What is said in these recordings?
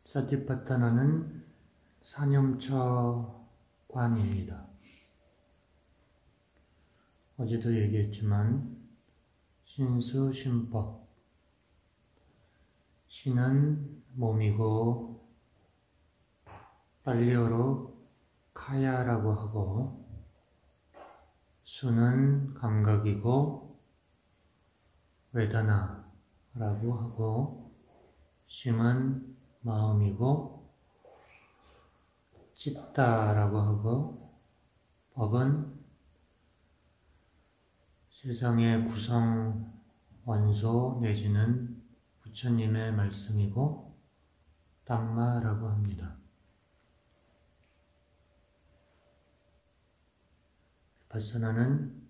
사티파타나는 사념처관입니다. 어제도 얘기했지만 신수신법, 신은 몸이고 빨리어로 카야라고 하고, 수는 감각이고 웨다나라고 하고, 심은 마음이고 찌따라고 하고, 법은 세상의 구성 원소 내지는 부처님의 말씀이고 담마라고 합니다. 비파사나는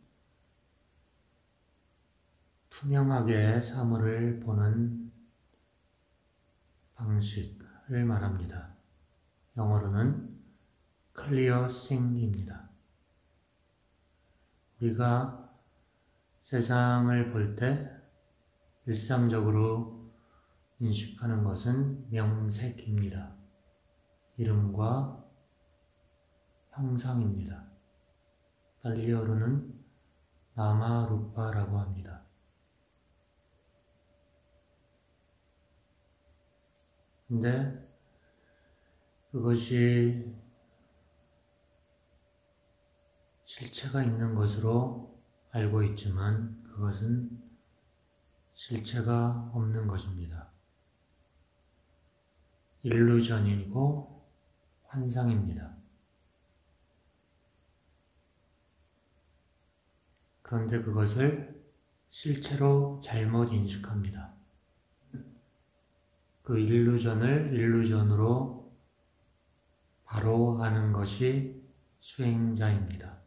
투명하게 사물을 보는 방식을 말합니다. 영어로는 clear seeing입니다. 우리가 세상을 볼 때 일상적으로 인식하는 것은 명색입니다. 이름과 형상입니다. 발리어로는 나마루파라고 합니다. 근데 그것이 실체가 있는 것으로 알고 있지만 그것은 실체가 없는 것입니다. 일루전이고 환상입니다. 그런데 그것을 실체로 잘못 인식합니다. 그 일루전을 일루전으로 바로 아는 것이 수행자입니다.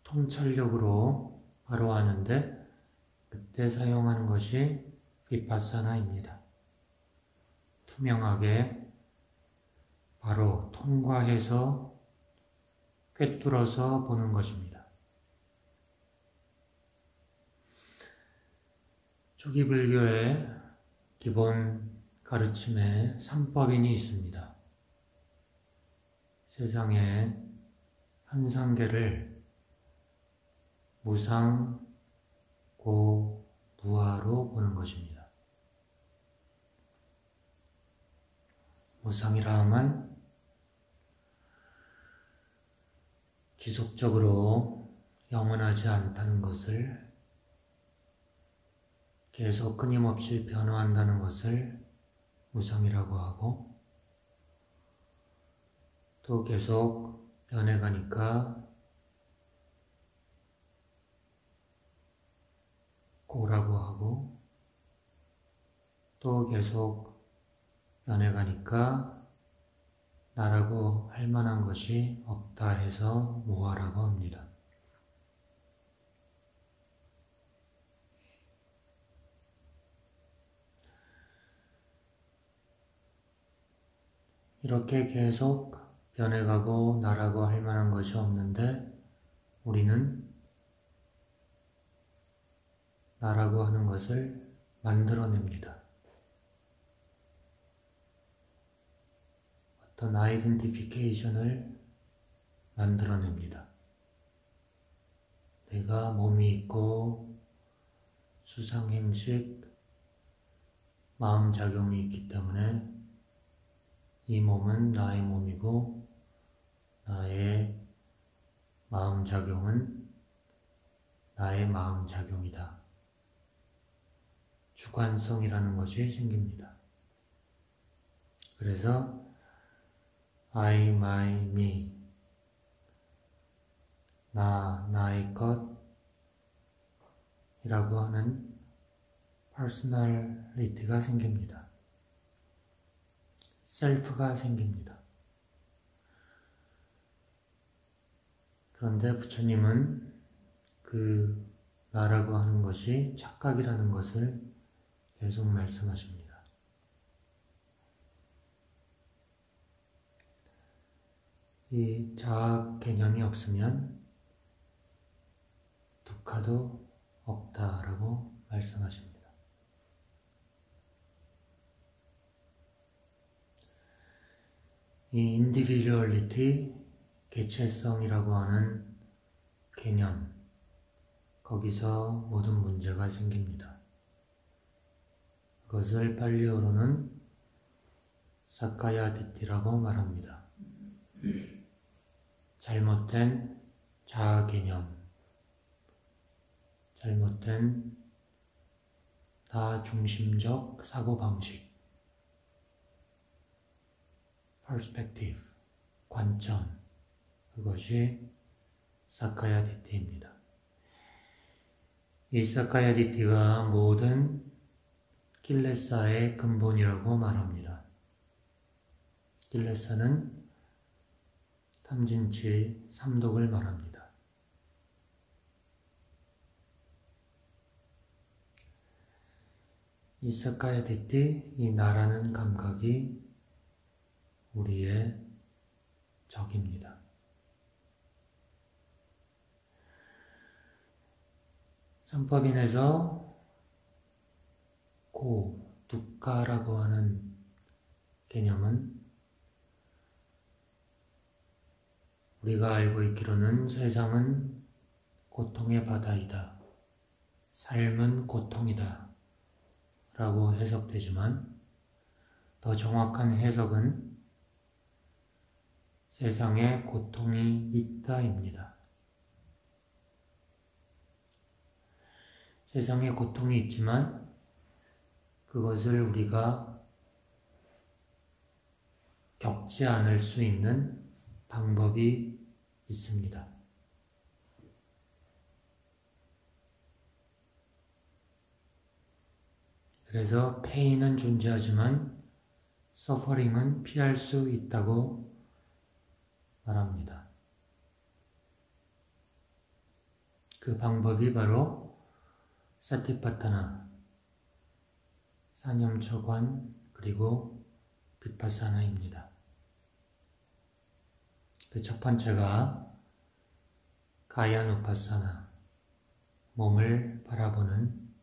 통찰력으로 바로 아는데 그때 사용하는 것이 비파사나입니다. 투명하게 바로 통과해서 꿰뚫어서 보는 것입니다. 초기 불교의 기본 가르침에 삼법인이 있습니다. 세상의 현상계를 무상, 고, 무아로 보는 것입니다. 무상이라 하면 지속적으로 영원하지 않다는 것을, 계속 끊임없이 변화한다는 것을 무상이라고 하고, 또 계속 변해가니까 고라고 하고, 또 계속 변해가니까 나라고 할 만한 것이 없다 해서 무아라고 합니다. 이렇게 계속 변해가고 나라고 할 만한 것이 없는데 우리는 나라고 하는 것을 만들어냅니다. 어떤 아이덴티피케이션을 만들어냅니다. 내가 몸이 있고 수상행식, 마음작용이 있기 때문에 이 몸은 나의 몸이고 나의 마음작용은 나의 마음작용이다. 주관성이라는 것이 생깁니다. 그래서 I, my, me, 나의 것 이라고 하는 퍼스널리티가 생깁니다. 셀프가 생깁니다. 그런데 부처님은 그 나라고 하는 것이 착각이라는 것을 계속 말씀하십니다. 이 자아 개념이 없으면 두카도 없다라고 말씀하십니다. 이 individuality, 개체성이라고 하는 개념, 거기서 모든 문제가 생깁니다. 그것을 팔리어로는 사카야 디티라고 말합니다. 잘못된 자아 개념, 잘못된 나 중심적 사고방식, perspective, 관점, 그것이 사카야 디티입니다. 이 사카야 디티가 모든 killesa의 근본이라고 말합니다. killesa는 탐진치, 삼독을 말합니다. 이 사카야 디티, 이 나라는 감각이 우리의 적입니다. 선법인에서 고, 두카라고 하는 개념은 우리가 알고 있기로는 세상은 고통의 바다이다, 삶은 고통이다 라고 해석되지만 더 정확한 해석은 세상에 고통이 있다입니다. 세상에 고통이 있지만 그것을 우리가 겪지 않을 수 있는 방법이 있습니다. 그래서 페인은 존재하지만 서퍼링은 피할 수 있다고 말합니다. 그 방법이 바로 사티파타나, 사념처관, 그리고 비파사나입니다. 그 첫 번째가 가야누파사나, 몸을 바라보는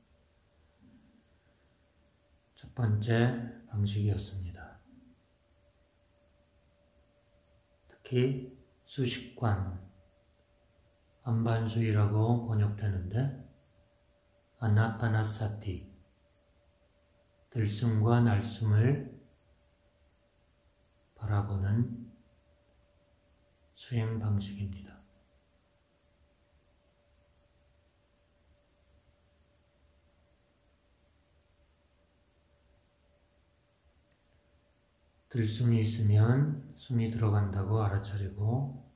첫 번째 방식이었습니다. 특히 수식관, 안반수이라고 번역되는데 아나파나사티, 들숨과 날숨을 바라보는 수행 방식입니다. 들숨이 있으면 숨이 들어간다고 알아차리고,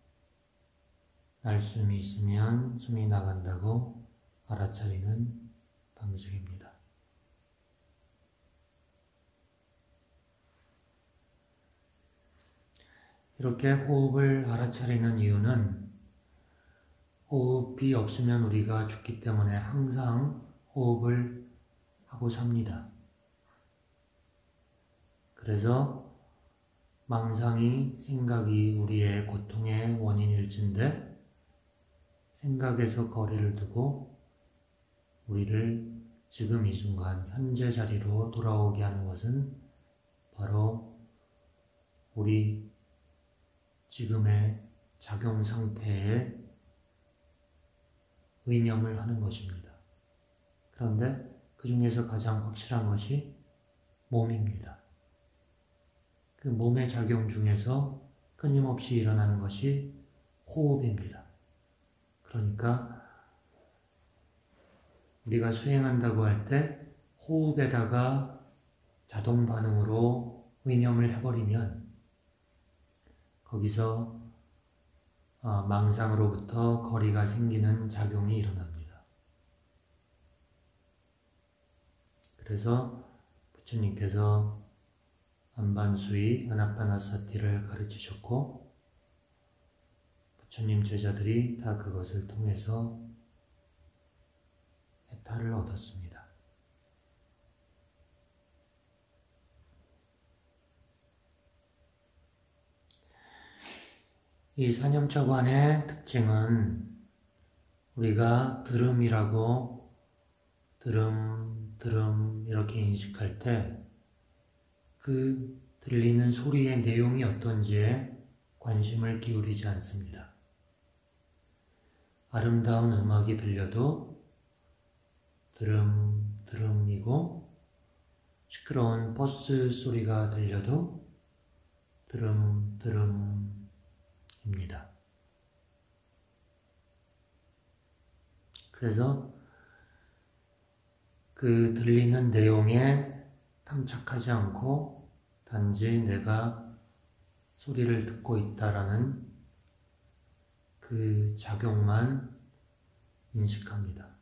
날숨이 있으면 숨이 나간다고 알아차리는 방식입니다. 이렇게 호흡을 알아차리는 이유는 호흡이 없으면 우리가 죽기 때문에 항상 호흡을 하고 삽니다. 그래서 망상이, 생각이 우리의 고통의 원인일진데 생각에서 거리를 두고 우리를 지금 이 순간 현재 자리로 돌아오게 하는 것은 바로 우리 지금의 작용 상태에 의념을 하는 것입니다. 그런데 그 중에서 가장 확실한 것이 몸입니다. 그 몸의 작용 중에서 끊임없이 일어나는 것이 호흡입니다. 그러니까 우리가 수행한다고 할 때 호흡에다가 자동 반응으로 의념을 해버리면 거기서 망상으로부터 거리가 생기는 작용이 일어납니다. 그래서 부처님께서 안반수이 아나파나사티를 가르치셨고 부처님 제자들이 다 그것을 통해서 해탈을 얻었습니다. 이 사념처관의 특징은 우리가 들음이라고 들음 이렇게 인식할 때 그 들리는 소리의 내용이 어떤지에 관심을 기울이지 않습니다. 아름다운 음악이 들려도 드름이고, 시끄러운 버스 소리가 들려도 드름입니다. 그래서 그 들리는 내용에 탐착하지 않고 단지 내가 소리를 듣고 있다라는 그 작용만 인식합니다.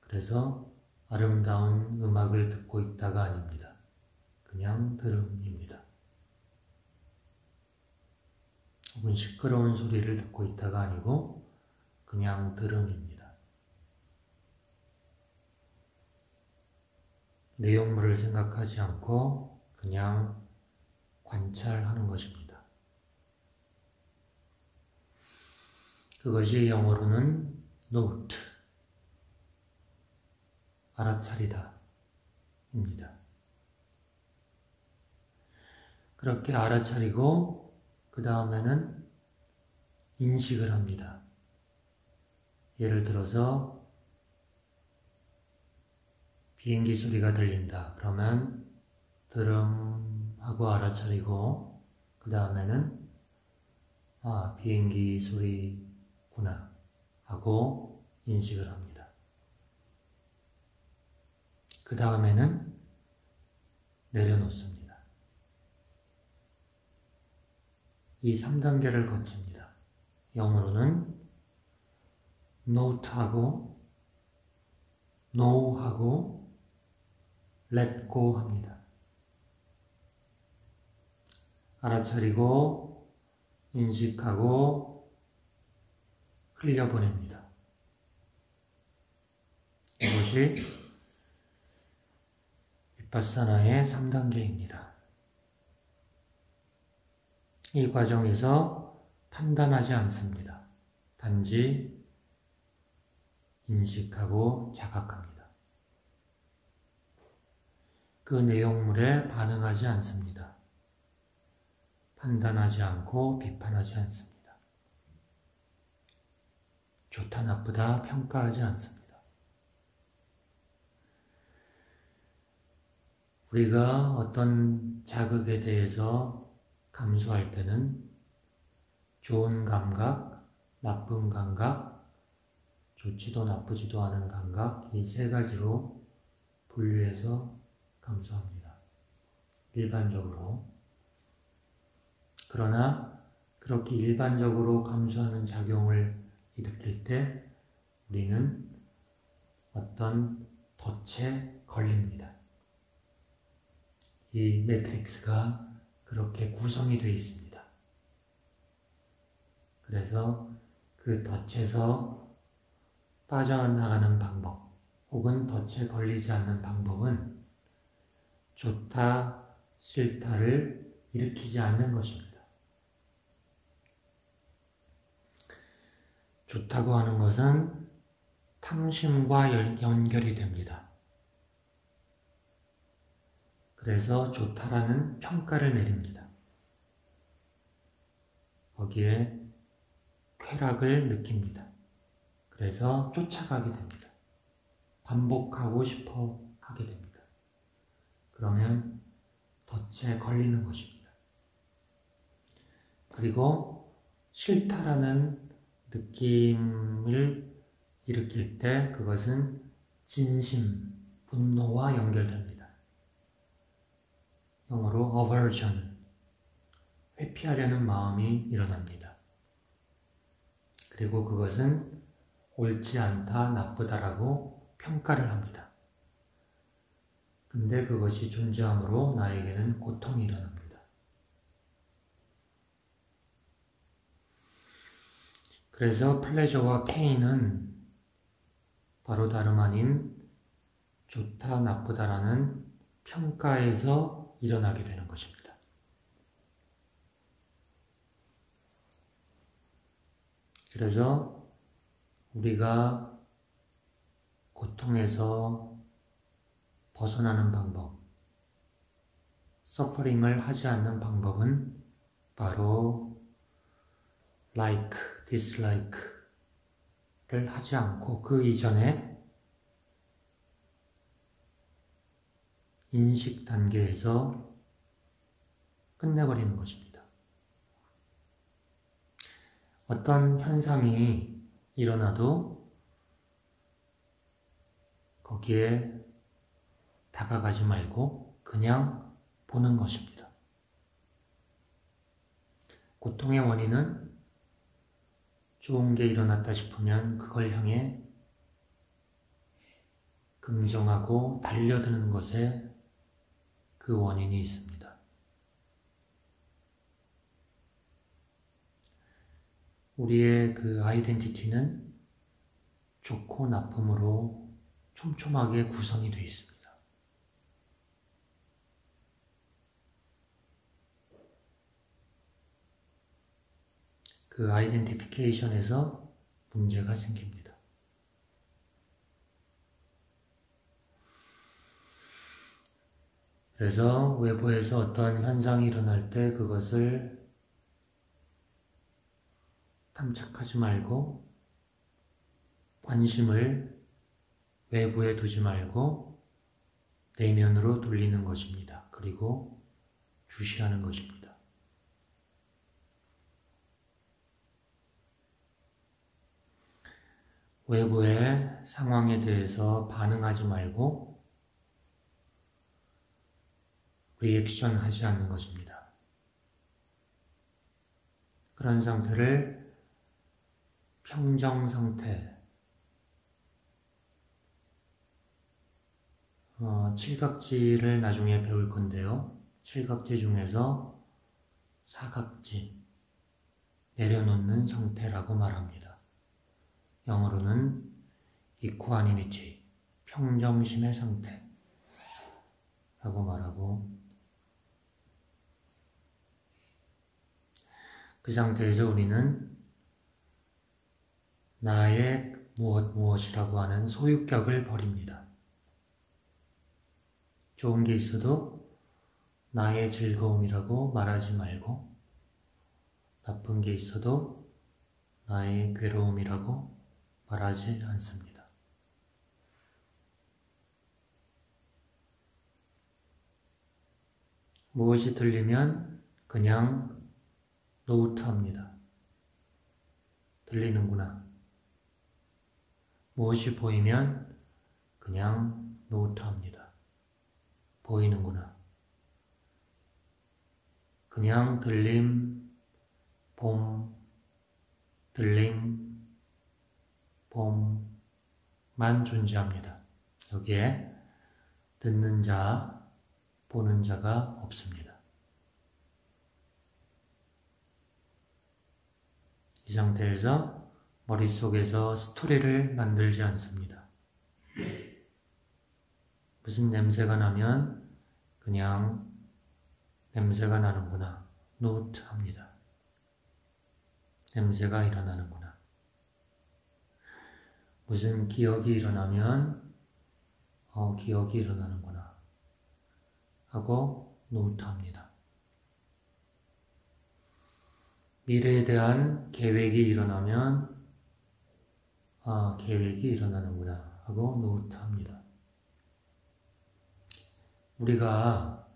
그래서 아름다운 음악을 듣고 있다가 아닙니다. 그냥 들음입니다. 혹은 시끄러운 소리를 듣고 있다가 아니고 그냥 들음입니다. 내용물을 생각하지 않고 그냥 관찰하는 것입니다. 그것이 영어로는 note, 알아차리다 입니다. 그렇게 알아차리고 그 다음에는 인식을 합니다. 예를 들어서 비행기 소리가 들린다. 그러면 드럼하고 알아차리고 그 다음에는 비행기 소리구나 하고 인식을 합니다. 그 다음에는 내려놓습니다. 이 3단계를 거칩니다. 영어로는 note하고 know하고 let go 합니다. 알아차리고 인식하고 흘려보냅니다. 이것이 빗바사나의 3단계입니다. 이 과정에서 판단하지 않습니다. 단지 인식하고 자각합니다. 그 내용물에 반응하지 않습니다. 판단하지 않고 비판하지 않습니다. 좋다 나쁘다 평가하지 않습니다. 우리가 어떤 자극에 대해서 감수할 때는 좋은 감각, 나쁜 감각, 좋지도 나쁘지도 않은 감각, 이 세 가지로 분류해서 감수합니다. 일반적으로. 그러나 그렇게 일반적으로 감수하는 작용을 일으킬 때 우리는 어떤 덫에 걸립니다. 이 매트릭스가 그렇게 구성이 되어 있습니다. 그래서 그 덫에서 빠져나가는 방법 혹은 덫에 걸리지 않는 방법은 좋다, 싫다를 일으키지 않는 것입니다. 좋다고 하는 것은 탐심과 연결이 됩니다. 그래서 좋다라는 평가를 내립니다. 거기에 쾌락을 느낍니다. 그래서 쫓아가게 됩니다. 반복하고 싶어 하게 됩니다. 그러면 덫에 걸리는 것입니다. 그리고 싫다라는 느낌을 일으킬 때 그것은 진심, 분노와 연결됩니다. 영어로 aversion, 회피하려는 마음이 일어납니다. 그리고 그것은 옳지 않다, 나쁘다라고 평가를 합니다. 근데 그것이 존재함으로 나에게는 고통이 일어납니다. 그래서 플레저와 페인은 바로 다름 아닌 좋다, 나쁘다라는 평가에서 일어나게 되는 것입니다. 그래서 우리가 고통에서 벗어나는 방법, 서퍼링을 하지 않는 방법은 바로 like, dislike를 하지 않고 그 이전에 인식 단계에서 끝내버리는 것입니다. 어떤 현상이 일어나도 거기에 다가가지 말고 그냥 보는 것입니다. 고통의 원인은 좋은 게 일어났다 싶으면 그걸 향해 긍정하고 달려드는 것에 그 원인이 있습니다. 우리의 그 아이덴티티는 좋고 나쁨으로 촘촘하게 구성이 되어 있습니다. 그 아이덴티피케이션에서 문제가 생깁니다. 그래서 외부에서 어떤 현상이 일어날 때 그것을 탐착하지 말고 관심을 외부에 두지 말고 내면으로 돌리는 것입니다. 그리고 주시하는 것입니다. 외부의 상황에 대해서 반응하지 말고 리액션 하지 않는 것입니다. 그런 상태를 평정 상태, 칠각지를 나중에 배울 건데요. 칠각지 중에서 사각지, 내려놓는 상태라고 말합니다. 영어로는 이쿠아니미티, 평정심의 상태라고 말하고, 그 상태에서 우리는 나의 무엇이라고 하는 소유격을 버립니다. 좋은 게 있어도 나의 즐거움이라고 말하지 말고, 나쁜 게 있어도 나의 괴로움이라고 말하지 않습니다. 무엇이 들리면 그냥 노트합니다. 들리는구나. 무엇이 보이면 그냥 노트합니다. 보이는구나. 그냥 들림, 봄, 들림, 봄만 존재합니다. 여기에 듣는 자, 보는 자가 없습니다. 이 상태에서 머릿속에서 스토리를 만들지 않습니다. 무슨 냄새가 나면 그냥 냄새가 나는구나, 노트합니다. 냄새가 일어나는구나. 무슨 기억이 일어나면 기억이 일어나는구나 하고 노트합니다. 미래에 대한 계획이 일어나면 계획이 일어나는구나 하고 노트합니다. 우리가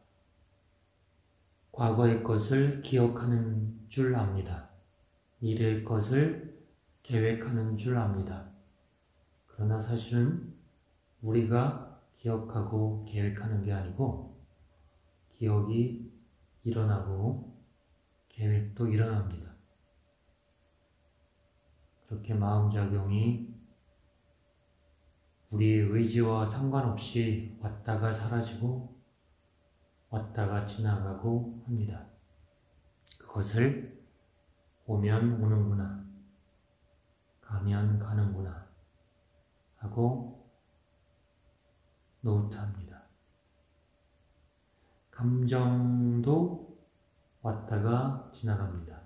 과거의 것을 기억하는 줄 압니다. 미래의 것을 계획하는 줄 압니다. 그러나 사실은 우리가 기억하고 계획하는 게 아니고 기억이 일어나고 계획도 일어납니다. 그렇게 마음작용이 우리의 의지와 상관없이 왔다가 사라지고 왔다가 지나가고 합니다. 그것을 오면 오는구나, 가면 가는구나 하고 노트합니다. 감정도 왔다가 지나갑니다.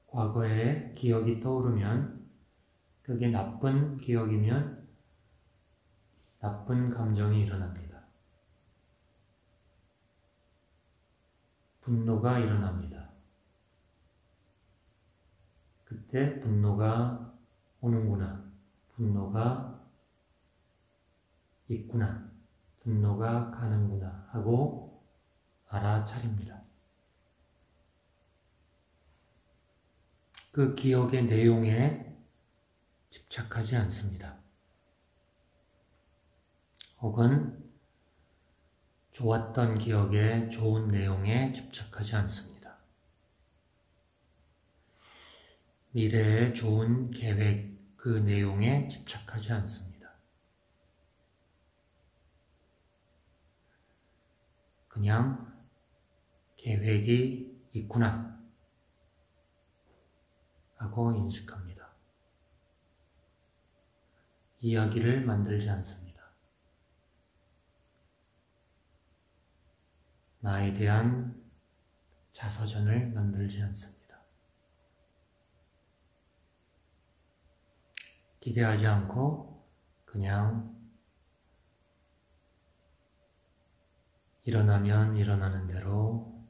과거의 기억이 떠오르면 그게 나쁜 기억이면 나쁜 감정이 일어납니다. 분노가 일어납니다. 그때 분노가 오는구나, 분노가 있구나, 분노가 가는구나 하고 알아차립니다. 그 기억의 내용에 집착하지 않습니다. 혹은 좋았던 기억의 좋은 내용에 집착하지 않습니다. 미래의 좋은 계획 그 내용에 집착하지 않습니다. 그냥 계획이 있구나 하고 인식합니다. 이야기를 만들지 않습니다. 나에 대한 자서전을 만들지 않습니다. 기대하지 않고 그냥 일어나면 일어나는 대로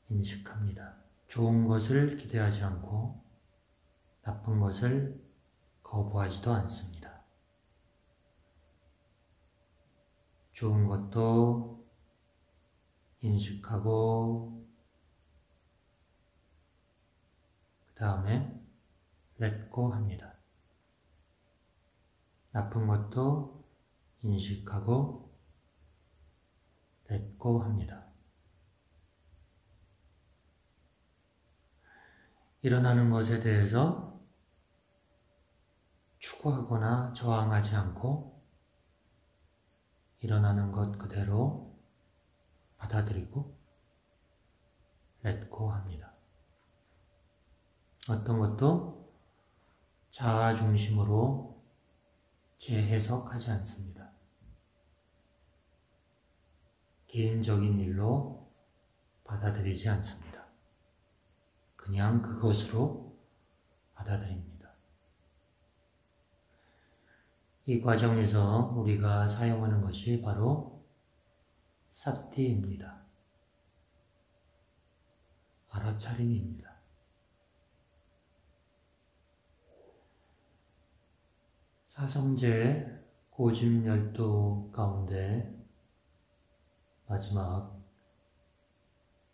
인식합니다. 좋은 것을 기대하지 않고 나쁜 것을 거부하지도 않습니다. 좋은 것도 인식하고 그 다음에 let go 합니다. 나쁜 것도 인식하고 let go 합니다. 일어나는 것에 대해서 추구하거나 저항하지 않고 일어나는 것 그대로 받아들이고 let go 합니다. 어떤 것도 자아 중심으로 재해석하지 않습니다. 개인적인 일로 받아들이지 않습니다. 그냥 그것으로 받아들입니다. 이 과정에서 우리가 사용하는 것이 바로 사티입니다. 알아차림입니다. 사성제의 고집열도 가운데 마지막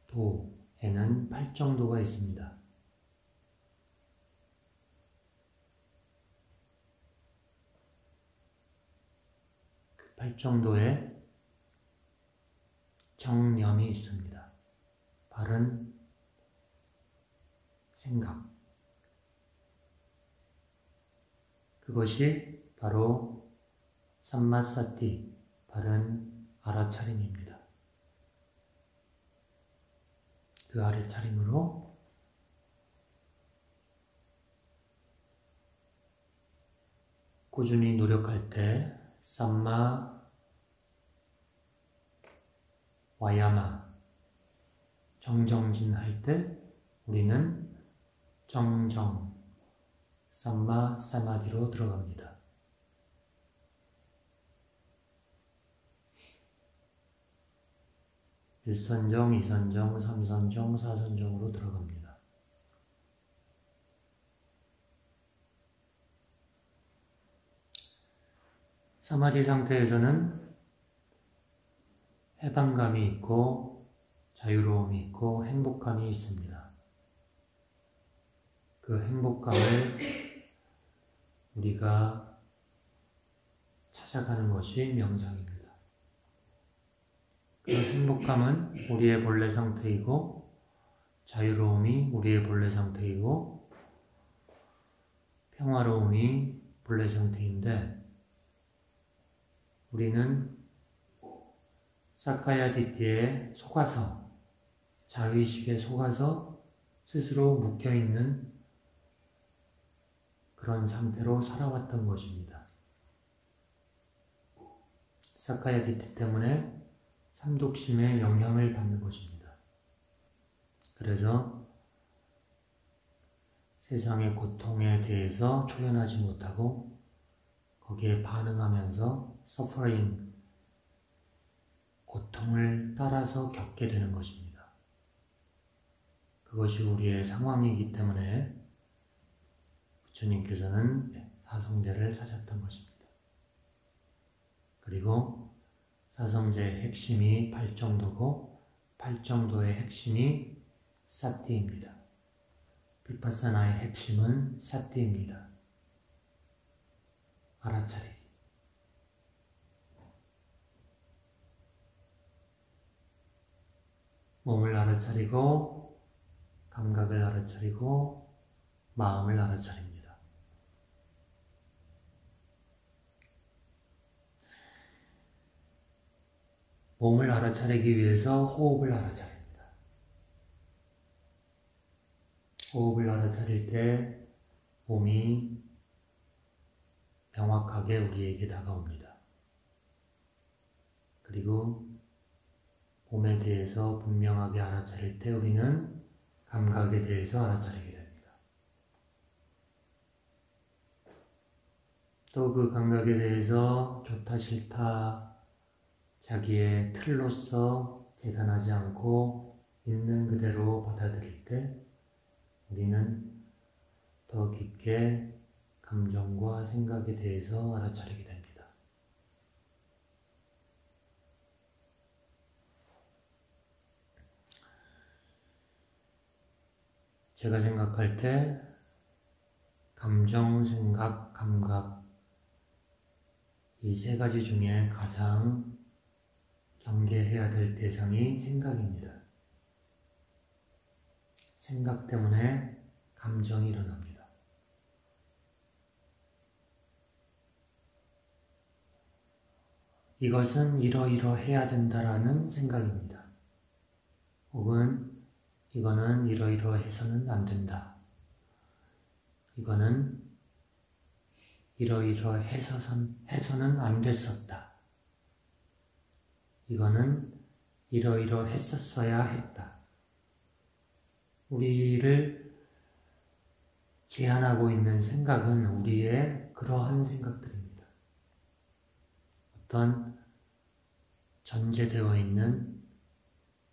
도에는 8정도가 있습니다. 그 8정도의 정념이 있습니다. 바른 생각. 그것이 바로 삼마사티, 바른 알아차림입니다. 그 알아차림으로 꾸준히 노력할 때 삼마 와야마 정정진할 때 우리는 정정 삼마 사마디로 들어갑니다. 일선정, 이선정, 삼선정, 사선정으로 들어갑니다. 사마디 상태에서는 해방감이 있고 자유로움이 있고 행복감이 있습니다. 그 행복감을 우리가 찾아가는 것이 명상입니다. 그 행복감은 우리의 본래 상태이고 자유로움이 우리의 본래 상태이고 평화로움이 본래 상태인데 우리는 사카야 디티에 속아서 자의식에 속아서 스스로 묶여있는 그런 상태로 살아왔던 것입니다. 사카야 디티 때문에 삼독심의 영향을 받는 것입니다. 그래서 세상의 고통에 대해서 초연하지 못하고 거기에 반응하면서 서퍼링, 고통을 따라서 겪게 되는 것입니다. 그것이 우리의 상황이기 때문에 부처님께서는 사성제를 찾았던 것입니다. 그리고 사성제의 핵심이 팔정도고 팔정도의 핵심이 사티입니다. 비파사나의 핵심은 사티입니다. 알아차리기. 몸을 알아차리고 감각을 알아차리고 마음을 알아차립니다. 몸을 알아차리기 위해서 호흡을 알아차립니다. 호흡을 알아차릴 때 몸이 명확하게 우리에게 다가옵니다. 그리고 몸에 대해서 분명하게 알아차릴 때 우리는 감각에 대해서 알아차리게 됩니다. 또 그 감각에 대해서 좋다 싫다 자기의 틀로서 재단하지 않고 있는 그대로 받아들일 때 우리는 더 깊게 감정과 생각에 대해서 알아차리게 됩니다. 제가 생각할 때 감정, 생각, 감각 이 세 가지 중에 가장 경계해야 될 대상이 생각입니다. 생각 때문에 감정이 일어납니다. 이것은 이러이러해야 된다라는 생각입니다. 혹은 이거는 이러이러해서는 안 된다. 이거는 이러이러해서는 안 됐었다. 이거는 이러이러했었어야 했다. 우리를 제한하고 있는 생각은 우리의 그러한 생각들입니다. 어떤 전제되어 있는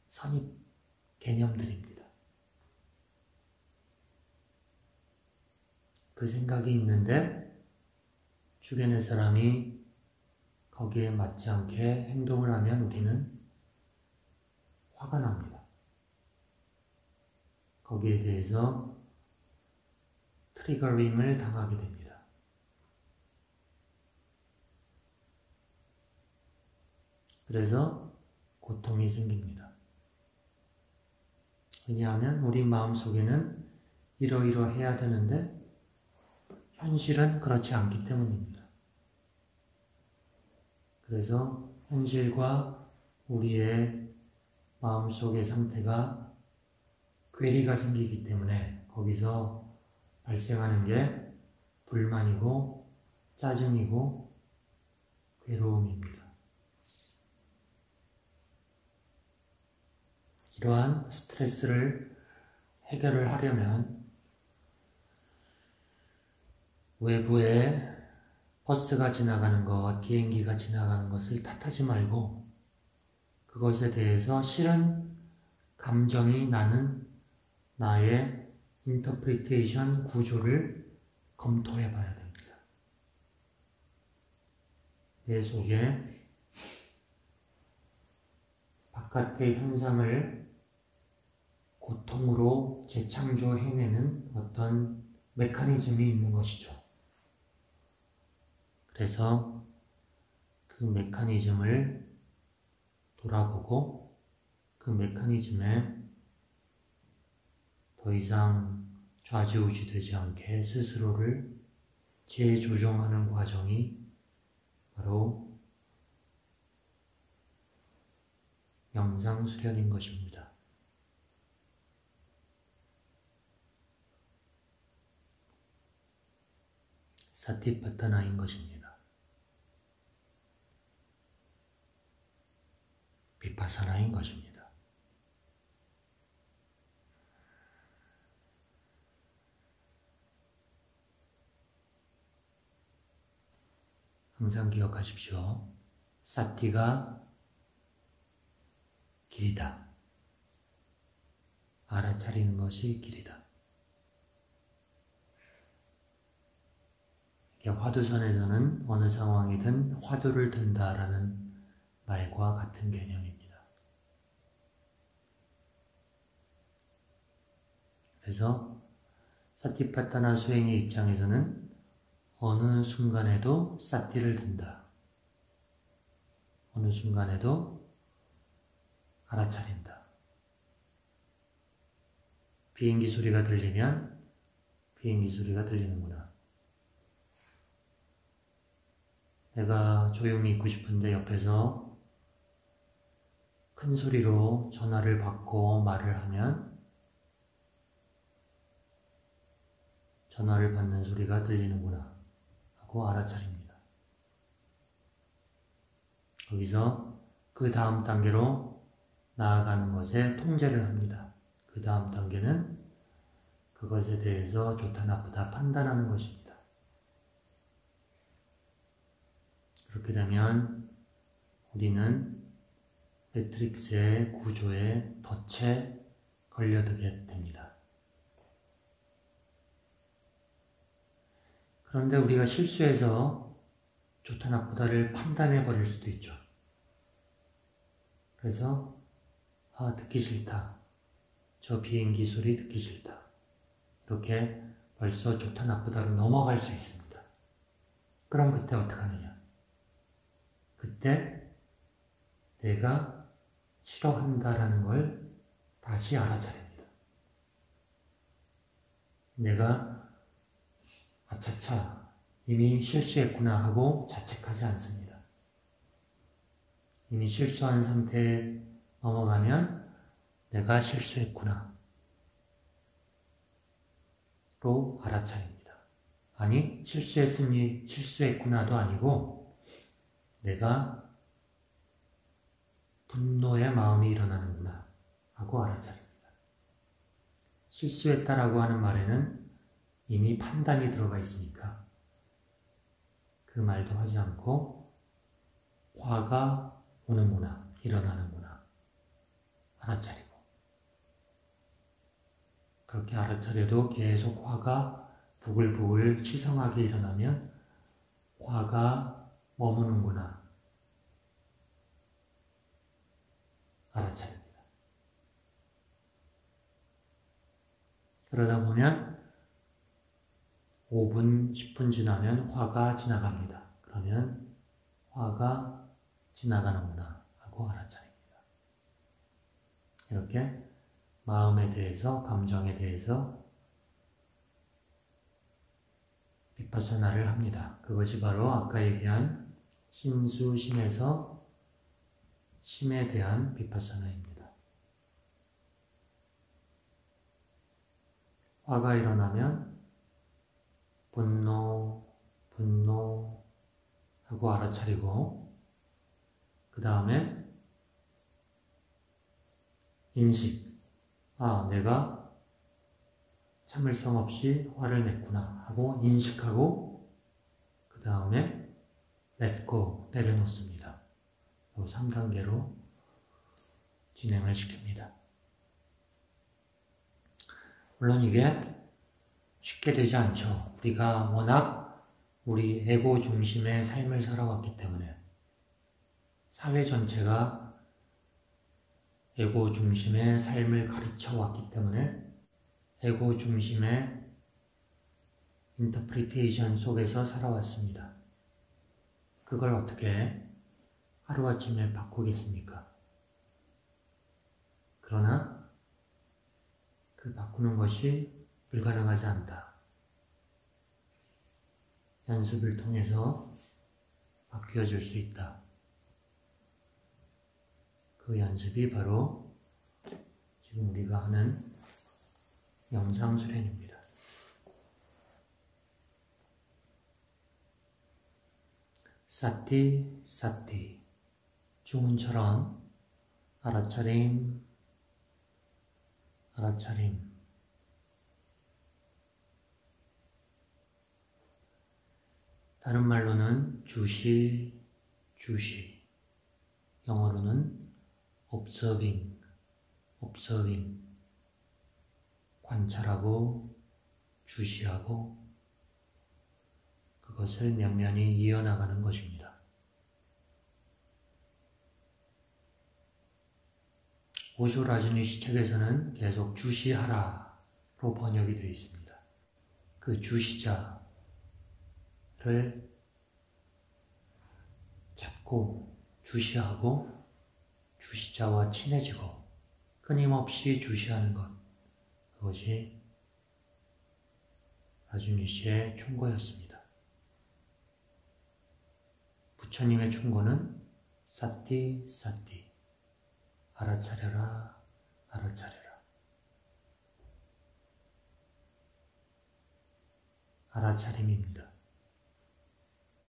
선입 개념들입니다. 그 생각이 있는데 주변의 사람이 거기에 맞지 않게 행동을 하면 우리는 화가 납니다. 거기에 대해서 트리거링을 당하게 됩니다. 그래서 고통이 생깁니다. 왜냐하면 우리 마음속에는 이러이러해야 되는데 현실은 그렇지 않기 때문입니다. 그래서 현실과 우리의 마음속의 상태가 괴리가 생기기 때문에 거기서 발생하는 게 불만이고 짜증이고 괴로움입니다. 이러한 스트레스를 해결을 하려면 외부에 버스가 지나가는 것, 비행기가 지나가는 것을 탓하지 말고 그것에 대해서 싫은 감정이 나는 나의 인터프리테이션 구조를 검토해 봐야 됩니다. 내 속에 바깥의 현상을 고통으로 재창조해내는 어떤 메커니즘이 있는 것이죠. 그래서 그 메커니즘을 돌아보고 그 메커니즘에 더 이상 좌지우지되지 않게 스스로를 재조정하는 과정이 바로 명상 수련인 것입니다. 사티파타나인 것입니다. 비파사나인 것입니다. 항상 기억하십시오. 사티가 길이다. 알아차리는 것이 길이다. 화두선에서는 어느 상황이든 화두를 든다라는 말과 같은 개념입니다. 그래서 사티파타나 수행의 입장에서는 어느 순간에도 사티를 든다. 어느 순간에도 알아차린다. 비행기 소리가 들리면 비행기 소리가 들리는구나. 내가 조용히 있고 싶은데 옆에서 큰 소리로 전화를 받고 말을 하면 전화를 받는 소리가 들리는구나 하고 알아차립니다. 거기서 그 다음 단계로 나아가는 것에 통제를 합니다. 그 다음 단계는 그것에 대해서 좋다 나쁘다 판단하는 것입니다. 그렇게 되면 우리는 매트릭스의 구조에 덫에 걸려들게 됩니다. 그런데 우리가 실수해서 좋다 나쁘다를 판단해 버릴 수도 있죠. 그래서 듣기 싫다. 저 비행기 소리 듣기 싫다. 이렇게 벌써 좋다 나쁘다로 넘어갈 수 있습니다. 그럼 그때 어떡하느냐? 그때 내가 싫어한다라는 걸 다시 알아차립니다. 내가 아차차 이미 실수했구나 하고 자책하지 않습니다. 이미 실수한 상태에 넘어가면 내가 실수했구나 로 알아차립니다. 아니 실수했으니 실수했구나도 아니고 내가 분노의 마음이 일어나는구나 하고 알아차립니다. 실수했다라고 하는 말에는 이미 판단이 들어가 있으니까 그 말도 하지 않고 화가 오는구나, 일어나는구나 알아차리고 그렇게 알아차려도 계속 화가 부글부글 치성하게 일어나면 화가 머무는구나 알아차립니다. 그러다 보면 5분, 10분 지나면 화가 지나갑니다. 그러면 화가 지나가는구나 하고 알아차립니다. 이렇게 마음에 대해서, 감정에 대해서 비파사나를 합니다. 그것이 바로 아까 얘기한 심수심에서 심에 대한 비파사나입니다. 화가 일어나면 분노 하고 알아차리고 그 다음에 인식, 내가 참을성 없이 화를 냈구나 하고 인식하고 그 다음에 let go, 내려놓습니다. 3단계로 진행을 시킵니다. 물론 이게 쉽게 되지 않죠. 우리가 워낙 우리 에고 중심의 삶을 살아왔기 때문에 사회 전체가 에고 중심의 삶을 가르쳐 왔기 때문에 에고 중심의 인터프리테이션 속에서 살아왔습니다. 그걸 어떻게 하루아침에 바꾸겠습니까? 그러나 그 바꾸는 것이 불가능하지 않다. 연습을 통해서 바뀌어질 수 있다. 그 연습이 바로 지금 우리가 하는 영상 수련입니다. 사티, 사티. 주문처럼 알아차림, 알아차림. 다른 말로는 주시, 주시. 영어로는 observing, observing, 관찰하고 주시하고 그것을 면면히 이어나가는 것입니다. 오쇼 라즈니시 책에서는 계속 주시하라로 번역이 되어 있습니다. 그 주시자를 잡고 주시하고 주시자와 친해지고 끊임없이 주시하는 것, 그것이 라즈니시의 충고였습니다. 부처님의 충고는 사티 사티, 알아차려라, 알아차려라. 알아차림입니다.